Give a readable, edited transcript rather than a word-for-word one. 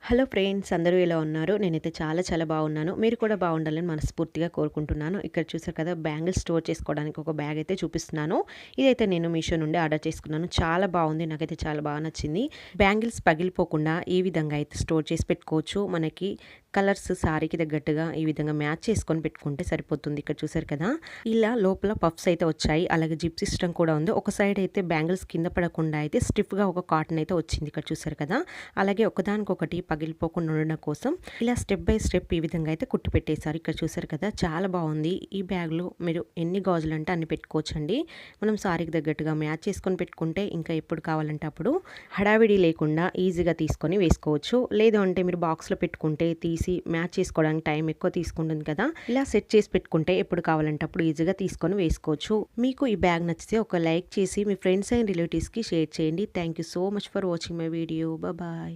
Hello friends, అందరూ ఎలా ఉన్నారు? నేనైతే చాలా బాగున్నాను. మీరు కూడా బాగుండాలని మనస్ఫూర్తిగా కోరుకుంటున్నాను. ఇక్కడ చూసారు కదా, బ్యాంగిల్స్ స్టోర్ చేసుకోవడానికి ఒక బ్యాగ్ అయితే చూపిస్తున్నాను. ఇదైతే నేను మీషో నుండి ఆర్డర్ చేసుకున్నాను. చాలా బాగుంది. నాకైతే చాలా బాగా నచ్చింది. బ్యాంగిల్స్ పగిలిపోకుండా ఈ విధంగా అయితే స్టోర్ చేసి పెట్టుకోవచ్చు. మనకి కలర్స్ సారీకి తగ్గట్టుగా ఈ విధంగా మ్యాచ్ చేసుకొని పెట్టుకుంటే సరిపోతుంది. ఇక్కడ చూసారు కదా, ఇలా లోపల పఫ్స్ అయితే వచ్చాయి. అలాగే జిప్ సిస్టమ్ కూడా ఉంది. ఒక సైడ్ అయితే బ్యాంగిల్స్ కింద పడకుండా అయితే స్టిఫ్గా ఒక కాటన్ అయితే వచ్చింది. ఇక్కడ చూసారు కదా, అలాగే ఒకదానికొకటి పగిలిపోకుండా ఉండడం కోసం ఇలా స్టెప్ బై స్టెప్ ఈ విధంగా అయితే కుట్టి పెట్టేశారు. ఇక్కడ చూసారు కదా, చాలా బాగుంది. ఈ బ్యాగ్లో మీరు ఎన్ని గాజులు అంటే అన్ని పెట్టుకోవచ్చండి. మనం సారీకి తగ్గట్టుగా మ్యాచ్ చేసుకొని పెట్టుకుంటే ఇంకా ఎప్పుడు కావాలంటే అప్పుడు హడావిడి లేకుండా ఈజీగా తీసుకొని వేసుకోవచ్చు. లేదు అంటే మీరు బాక్స్లో పెట్టుకుంటే తీసి మ్యాచ్ చేసుకోవడానికి టైం ఎక్కువ తీసుకుంటుంది కదా, ఇలా సెట్ చేసి పెట్టుకుంటే ఎప్పుడు కావాలంటే అప్పుడు ఈజీగా తీసుకొని వేసుకోవచ్చు. మీకు ఈ బ్యాగ్ నచ్చితే ఒక లైక్ చేసి మీ ఫ్రెండ్స్ అండ్ రిలేటివ్స్కి షేర్ చేయండి. Thank you so much for watching my video. Bye.